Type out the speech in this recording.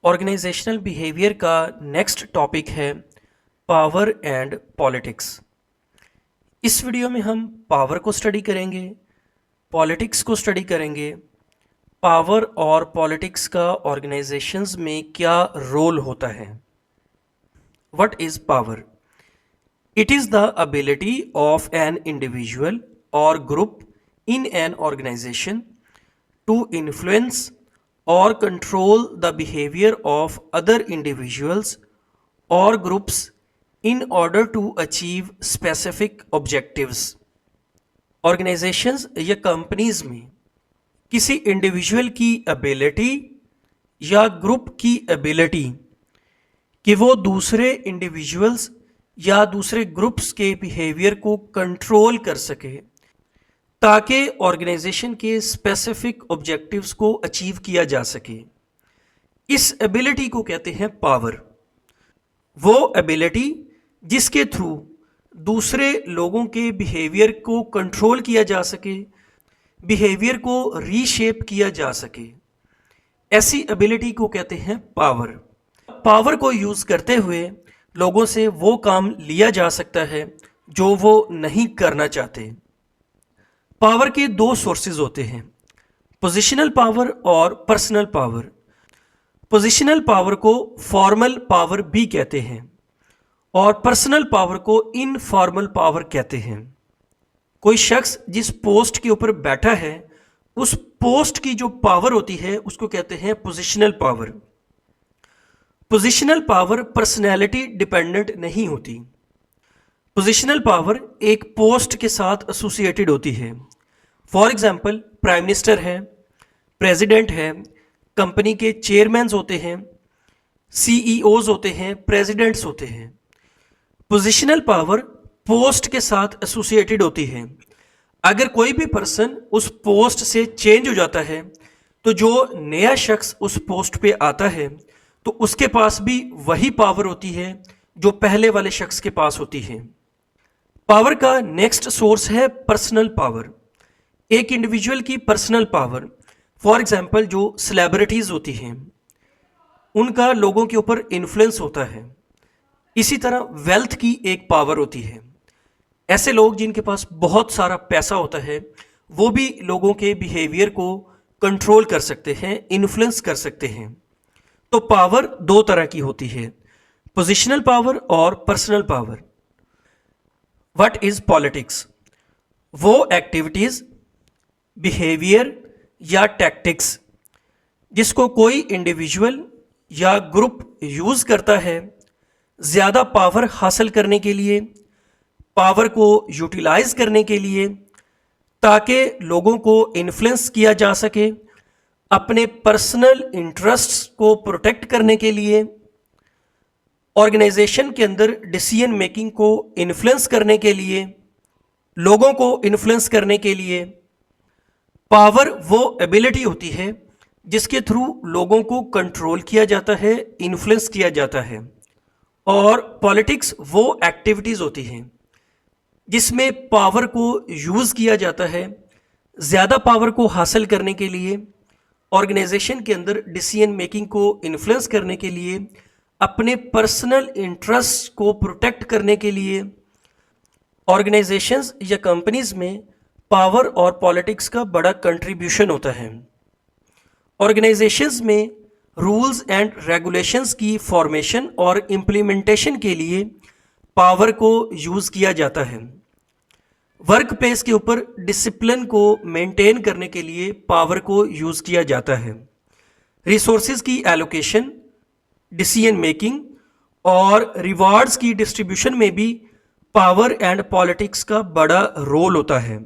Organisational behaviour का next topic है power and politics. इस वीडियो में हम पावर को स्टडी करेंगे, पॉलिटिक्स को स्टडी करेंगे। पावर और पॉलिटिक्स का ऑर्गेनाइजेशंस में क्या रोल होता है। What is power? It is the ability of an individual और group in an organisation to influence or control the behavior of other individuals or groups in order to achieve specific objectives. Organizations या companies में किसी individual की ability या group की ability कि वो दूसरे इंडिविजुअल्स या दूसरे ग्रुप्स के बिहेवियर को कंट्रोल कर सके ताकि ऑर्गेनाइजेशन के स्पेसिफिक ऑब्जेक्टिव्स को अचीव किया जा सके। इस एबिलिटी को कहते हैं पावर। वो एबिलिटी जिसके थ्रू दूसरे लोगों के बिहेवियर को कंट्रोल किया जा सके, बिहेवियर को रीशेप किया जा सके, ऐसी एबिलिटी को कहते हैं पावर। पावर को यूज़ करते हुए लोगों से वो काम लिया जा सकता है जो वो नहीं करना चाहते। पावर के दो सोर्सेज होते हैं, पोजिशनल पावर और पर्सनल पावर। पोजिशनल पावर को फॉर्मल पावर भी कहते हैं और पर्सनल पावर को इनफॉर्मल पावर कहते हैं। कोई शख्स जिस पोस्ट के ऊपर बैठा है उस पोस्ट की जो पावर होती है उसको कहते हैं positional power. Positional power personality dependent नहीं होती। पोजिशनल पावर एक पोस्ट के साथ एसोसिएटेड होती है। फॉर एग्जाम्पल प्राइम मिनिस्टर है, प्रेसिडेंट है, कंपनी के चेयरमैन होते हैं, सीईओज होते हैं, प्रेसिडेंट्स होते हैं। पोजिशनल पावर पोस्ट के साथ एसोसिएटेड होती है। अगर कोई भी पर्सन उस पोस्ट से चेंज हो जाता है तो जो नया शख्स उस पोस्ट पे आता है तो उसके पास भी वही पावर होती है जो पहले वाले शख्स के पास होती है। पावर का नेक्स्ट सोर्स है पर्सनल पावर। एक इंडिविजुअल की पर्सनल पावर, फॉर एग्जांपल जो सेलिब्रिटीज़ होती हैं उनका लोगों के ऊपर इन्फ्लुएंस होता है। इसी तरह वेल्थ की एक पावर होती है। ऐसे लोग जिनके पास बहुत सारा पैसा होता है वो भी लोगों के बिहेवियर को कंट्रोल कर सकते हैं, इन्फ्लुएंस कर सकते हैं। तो पावर दो तरह की होती है, पोजिशनल पावर और personal power. What is politics? वो एक्टिविटीज़, बिहेवियर या टैक्टिक्स जिसको कोई इंडिविजुअल या ग्रुप यूज़ करता है ज़्यादा पावर हासिल करने के लिए, पावर को यूटिलाइज करने के लिए, ताकि लोगों को इन्फ्लुएंस किया जा सके, अपने पर्सनल इंटरेस्ट्स को प्रोटेक्ट करने के लिए, ऑर्गेनाइजेशन के अंदर डिसीजन मेकिंग को इन्फ्लुएंस करने के लिए, लोगों को इन्फ्लुएंस करने के लिए। पावर वो एबिलिटी होती है जिसके थ्रू लोगों को कंट्रोल किया जाता है, इन्फ्लुएंस किया जाता है। और पॉलिटिक्स वो एक्टिविटीज़ होती हैं जिसमें पावर को यूज़ किया जाता है ज़्यादा पावर को हासिल करने के लिए, ऑर्गेनाइजेशन के अंदर डिसीजन मेकिंग को इन्फ्लुएंस करने के लिए, अपने पर्सनल इंटरेस्ट को प्रोटेक्ट करने के लिए। ऑर्गेनाइजेशंस या कंपनीज में पावर और पॉलिटिक्स का बड़ा कंट्रीब्यूशन होता है। ऑर्गेनाइजेशंस में रूल्स एंड रेगुलेशंस की फॉर्मेशन और इम्प्लीमेंटेशन के लिए पावर को यूज़ किया जाता है। वर्क प्लेस के ऊपर डिसिप्लिन को मेंटेन करने के लिए पावर को यूज़ किया जाता है। रिसोर्सेज की एलोकेशन, डिसीजन मेकिंग और रिवार्ड्स की डिस्ट्रीब्यूशन में भी पावर एंड पॉलिटिक्स का बड़ा रोल होता है।